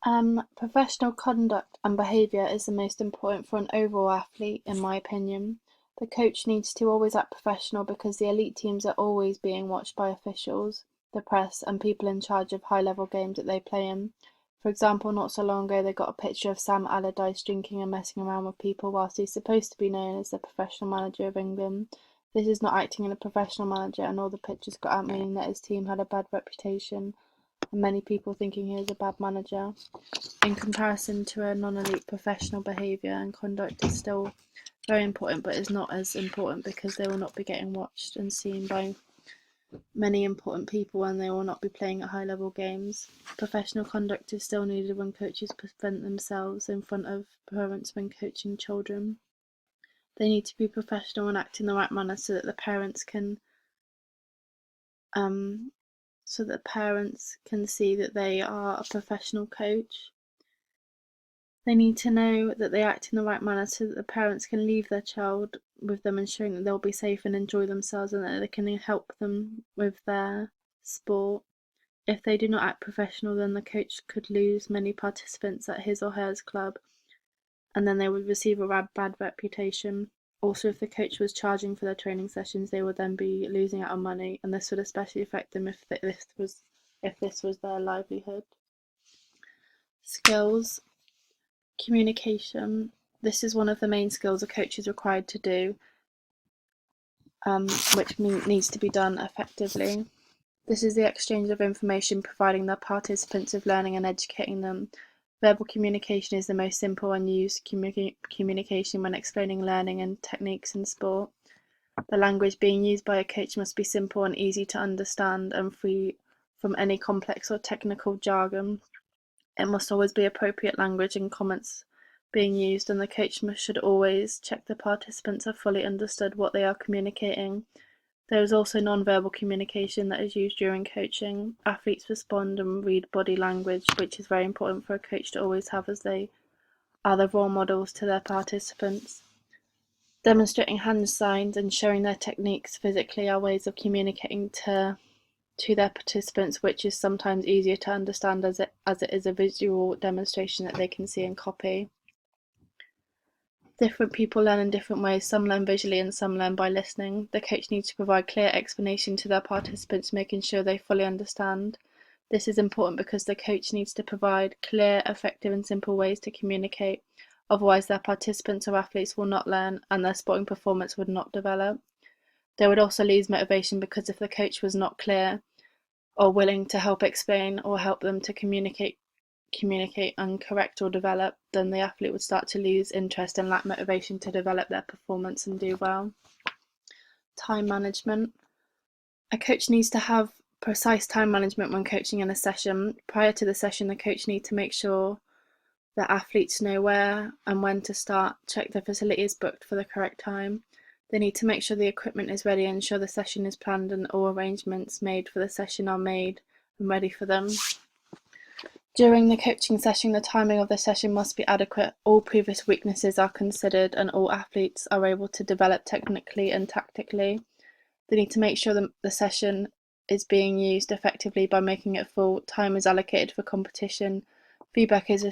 Professional conduct and behaviour is the most important for an overall athlete, in my opinion. The coach needs to always act professional because the elite teams are always being watched by officials, the press, and people in charge of high level games that they play in. For example, not so long ago they got a picture of Sam Allardyce drinking and messing around with people whilst he's supposed to be known as the professional manager of England. This is not acting in a professional manager, and all the pictures got out meaning that his team had a bad reputation, and many people thinking he was a bad manager. In comparison to a non-elite, professional behaviour and conduct is still very important, but is not as important because they will not be getting watched and seen by many important people, and they will not be playing at high-level games. Professional conduct is still needed when coaches present themselves in front of parents when coaching children. They need to be professional and act in the right manner so that the parents can see that they are a professional coach. They need to know that they act in the right manner so that the parents can leave their child with them, ensuring that they'll be safe and enjoy themselves, and that they can help them with their sport. If they do not act professional, then the coach could lose many participants at his or her club, and then they would receive a bad reputation. Also, if the coach was charging for their training sessions, they would then be losing out on money, and this would especially affect them if this was their livelihood. Skills. Communication. This is one of the main skills a coach is required to do, which needs to be done effectively. This is the exchange of information, providing the participants with learning and educating them. Verbal communication is the most simple and used communication when explaining learning and techniques in sport. The language being used by a coach must be simple and easy to understand and free from any complex or technical jargon. It must always be appropriate language and comments being used, and the coach should always check the participants have fully understood what they are communicating. There is also non-verbal communication that is used during coaching. Athletes respond and read body language, which is very important for a coach to always have, as they are the role models to their participants. Demonstrating hand signs and showing their techniques physically are ways of communicating to their participants, which is sometimes easier to understand as it is a visual demonstration that they can see and copy. Different people learn in different ways. Some learn visually and some learn by listening. The coach needs to provide clear explanation to their participants, making sure they fully understand. This is important because the coach needs to provide clear, effective and simple ways to communicate. Otherwise, their participants or athletes will not learn and their sporting performance would not develop. They would also lose motivation because if the coach was not clear or willing to help explain or help them to communicate and correct or develop, then the athlete would start to lose interest and lack motivation to develop their performance and do well. Time management. A coach needs to have precise time management when coaching in a session. Prior to the session, the coach needs to make sure that athletes know where and when to start, check the facility is booked for the correct time. They need to make sure the equipment is ready and ensure the session is planned and all arrangements made for the session are made and ready for them. During the coaching session, the timing of the session must be adequate. All previous weaknesses are considered and all athletes are able to develop technically and tactically. They need to make sure the session is being used effectively by making it full. Time is allocated for competition. Feedback is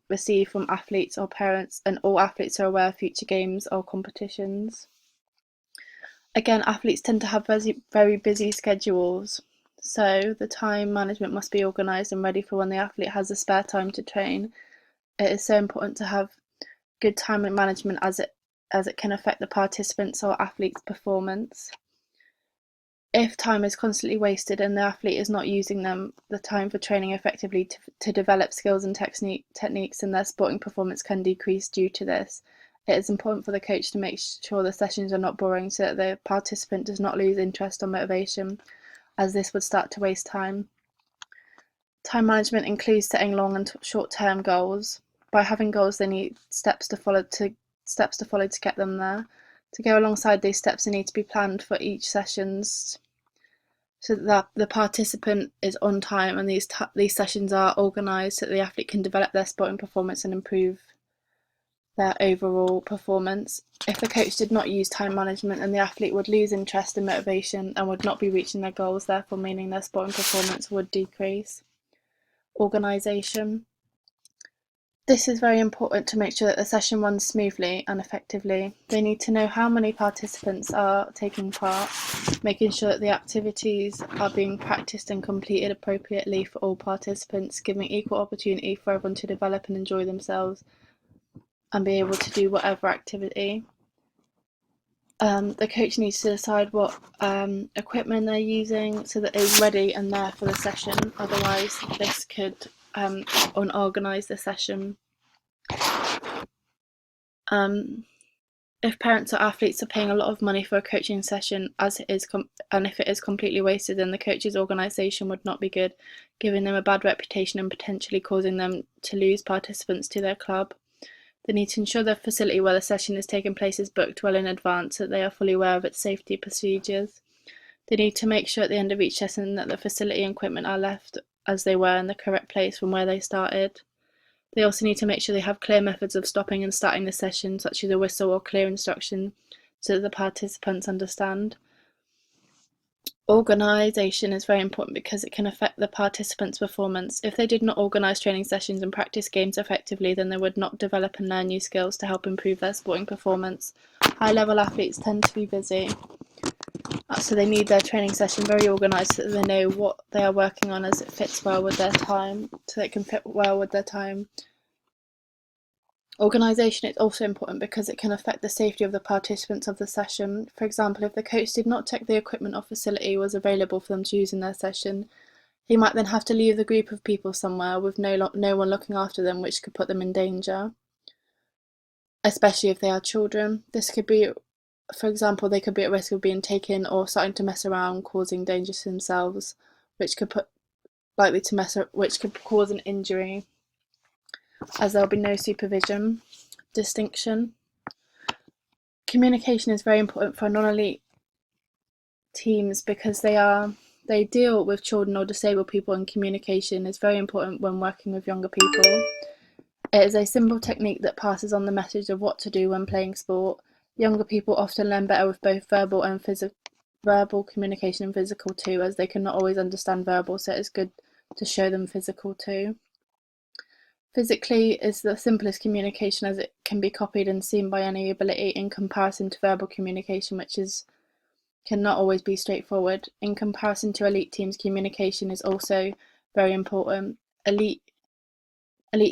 received from athletes or parents, and all athletes are aware of future games or competitions. Again, athletes tend to have very busy schedules, so the time management must be organised and ready for when the athlete has the spare time to train. It is so important to have good time management as it can affect the participants' or athlete's performance. If time is constantly wasted and the athlete is not using the time for training effectively to develop skills and techniques, then their sporting performance can decrease due to this. It is important for the coach to make sure the sessions are not boring so that the participant does not lose interest or motivation, as this would start to waste time. Time management includes setting long and short-term goals. By having goals, they need steps to follow to get them there. To go alongside these steps, they need to be planned for each sessions so that the participant is on time and these sessions are organised so that the athlete can develop their sporting performance and improve their overall performance. If the coach did not use time management, then the athlete would lose interest and motivation and would not be reaching their goals, therefore meaning their sporting performance would decrease. Organisation. This is very important to make sure that the session runs smoothly and effectively. They need to know how many participants are taking part, making sure that the activities are being practiced and completed appropriately for all participants, giving equal opportunity for everyone to develop and enjoy themselves and be able to do whatever activity. The coach needs to decide what equipment they're using so that it's ready and there for the session. Otherwise, this could unorganise the session. If parents or athletes are paying a lot of money for a coaching session, as it is, and if it is completely wasted, then the coach's organisation would not be good, giving them a bad reputation and potentially causing them to lose participants to their club. They need to ensure the facility where the session is taking place is booked well in advance so that they are fully aware of its safety procedures. They need to make sure at the end of each session that the facility and equipment are left as they were in the correct place from where they started. They also need to make sure they have clear methods of stopping and starting the session, such as a whistle or clear instruction, so that the participants understand. Organisation is very important because it can affect the participants' performance. If they did not organise training sessions and practice games effectively, then they would not develop and learn new skills to help improve their sporting performance. High-level athletes tend to be busy, so they need their training session very organised so that they know what they are working on as it fits well with their time, so it can fit well with their time. Organisation is also important because it can affect the safety of the participants of the session. For example, if the coach did not check the equipment or facility was available for them to use in their session, he might then have to leave the group of people somewhere with no one looking after them, which could put them in danger, especially if they are children. This could be, for example, they could be at risk of being taken or starting to mess around, causing danger to themselves, which could cause an injury, as there will be no supervision. Distinction. Communication is very important for non-elite teams because they deal with children or disabled people, and communication is very important when working with younger people. It is a simple technique that passes on the message of what to do when playing sport. Younger people often learn better with both verbal communication and physical too, as they cannot always understand verbal, so it is good to show them physical too. Physically is the simplest communication, as it can be copied and seen by any ability, in comparison to verbal communication, which cannot always be straightforward. In comparison to elite teams, communication is also very important. Elite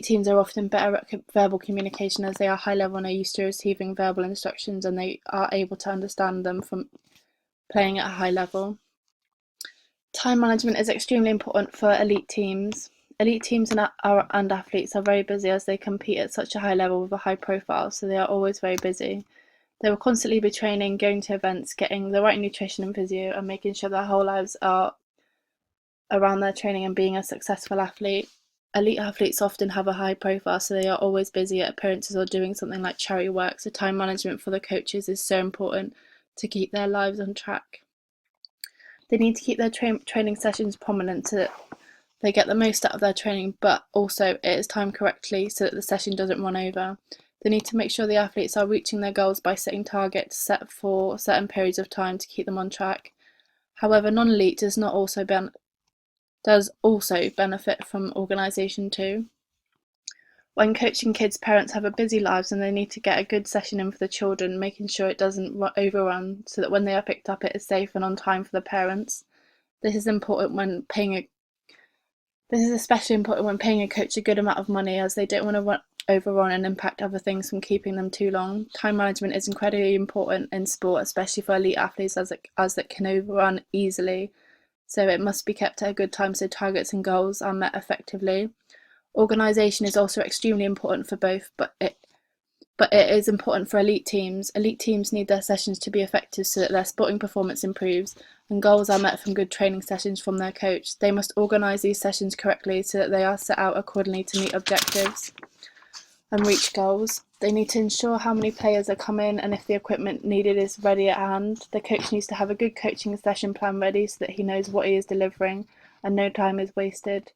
teams are often better at verbal communication, as they are high level and are used to receiving verbal instructions, and they are able to understand them from playing at a high level. Time management is extremely important for elite teams. Elite teams and athletes are very busy, as they compete at such a high level with a high profile, so they are always very busy. They will constantly be training, going to events, getting the right nutrition and physio, and making sure their whole lives are around their training and being a successful athlete. Elite athletes often have a high profile, so they are always busy at appearances or doing something like charity work, so time management for the coaches is so important to keep their lives on track. They need to keep their training sessions prominent so that they get the most out of their training, but also it is timed correctly so that the session doesn't run over. They need to make sure the athletes are reaching their goals by setting targets set for certain periods of time to keep them on track. However, non-elite does also benefit from organisation too. When coaching kids, parents have a busy lives and they need to get a good session in for the children, making sure it doesn't overrun so that when they are picked up it is safe and on time for the parents. This is especially important when paying a coach a good amount of money, as they don't want to overrun and impact other things from keeping them too long. Time management is incredibly important in sport, especially for elite athletes, as it can overrun easily. So it must be kept at a good time so targets and goals are met effectively. Organisation is also extremely important for both, but it is important for elite teams. Elite teams need their sessions to be effective so that their sporting performance improves and goals are met from good training sessions from their coach. They must organise these sessions correctly so that they are set out accordingly to meet objectives and reach goals. They need to ensure how many players are coming and if the equipment needed is ready at hand. The coach needs to have a good coaching session plan ready so that he knows what he is delivering and no time is wasted.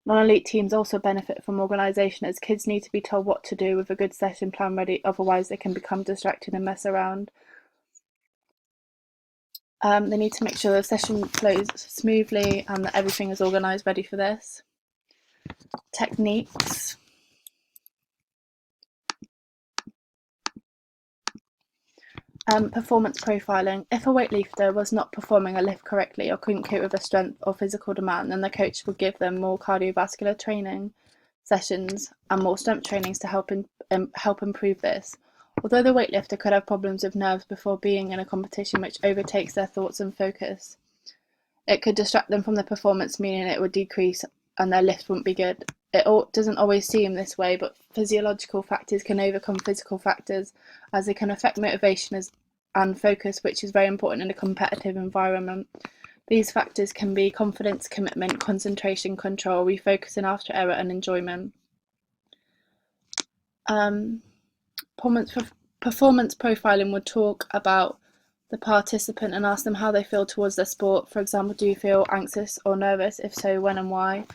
Non-elite teams also benefit from organisation, as kids need to be told what to do with a good session plan ready, otherwise they can become distracted and mess around. They need to make sure the session flows smoothly and that everything is organised ready for this. Techniques. Performance profiling. If a weightlifter was not performing a lift correctly or couldn't cope with a strength or physical demand, then the coach would give them more cardiovascular training sessions and more strength trainings to help improve this. Although the weightlifter could have problems with nerves before being in a competition which overtakes their thoughts and focus, it could distract them from the performance, meaning it would decrease and their lift wouldn't be good. It doesn't always seem this way, but physiological factors can overcome physical factors as they can affect motivation and focus, which is very important in a competitive environment. These factors can be confidence, commitment, concentration, control, refocusing after error, and enjoyment. Performance profiling would talk about the participant and ask them how they feel towards their sport. For example, do you feel anxious or nervous? If so, when and why?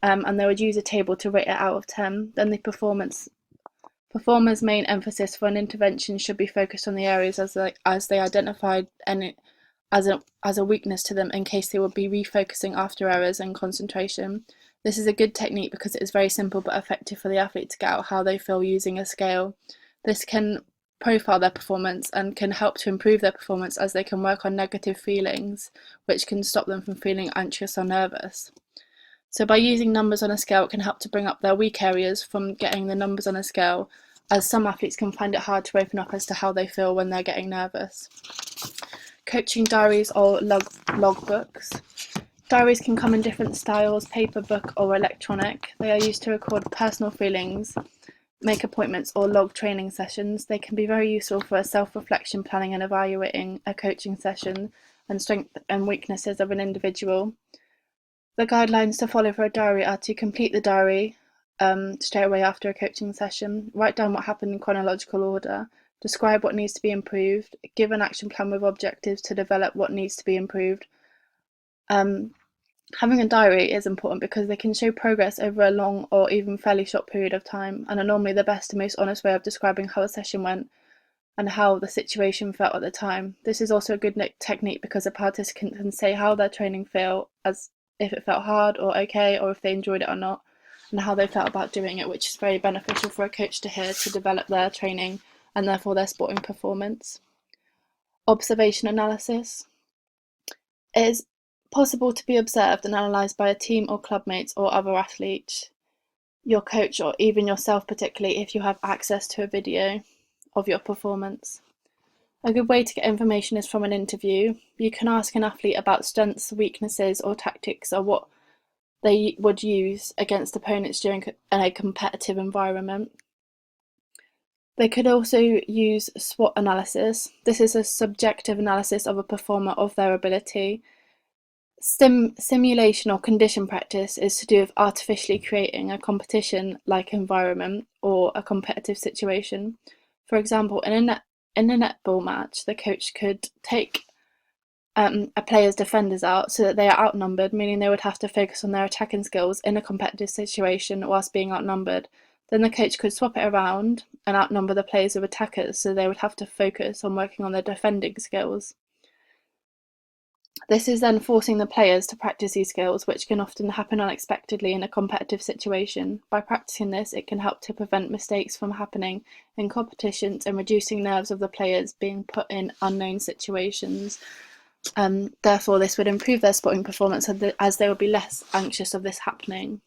And they would use a table to rate it out of 10. Then the performer's main emphasis for an intervention should be focused on the areas as they identified and as a weakness to them, in case they would be refocusing after errors and concentration. This is a good technique because it is very simple but effective for the athlete to get out how they feel using a scale. This can profile their performance and can help to improve their performance, as they can work on negative feelings, which can stop them from feeling anxious or nervous. So by using numbers on a scale, it can help to bring up their weak areas from getting the numbers on a scale, as some athletes can find it hard to open up as to how they feel when they're getting nervous. Coaching diaries or logbooks. Diaries can come in different styles: paper, book, or electronic. They are used to record personal feelings, make appointments, or log training sessions. They can be very useful for self-reflection, planning and evaluating a coaching session and strengths and weaknesses of an individual. The guidelines to follow for a diary are to complete the diary straight away after a coaching session, write down what happened in chronological order, describe what needs to be improved, give an action plan with objectives to develop what needs to be improved. Having a diary is important because they can show progress over a long or even fairly short period of time, and are normally the best and most honest way of describing how a session went and how the situation felt at the time. This is also a good technique because a participant can say how their training felt, as if it felt hard or okay, or if they enjoyed it or not, and how they felt about doing it, which is very beneficial for a coach to hear to develop their training and therefore their sporting performance. Observation analysis. It is possible to be observed and analysed by a team or clubmates or other athletes, your coach, or even yourself, particularly if you have access to a video of your performance. A good way to get information is from an interview. You can ask an athlete about strengths, weaknesses, or tactics, or what they would use against opponents during a competitive environment. They could also use SWOT analysis. This is a subjective analysis of a performer of their ability. Simulation or condition practice is to do with artificially creating a competition-like environment or a competitive situation. For example, in a netball match, the coach could take a player's defenders out so that they are outnumbered, meaning they would have to focus on their attacking skills in a competitive situation whilst being outnumbered. Then the coach could swap it around and outnumber the players with attackers, so they would have to focus on working on their defending skills. This is then forcing the players to practice these skills, which can often happen unexpectedly in a competitive situation. By practicing this, it can help to prevent mistakes from happening in competitions and reducing nerves of the players being put in unknown situations. Therefore, this would improve their sporting performance as they would be less anxious of this happening.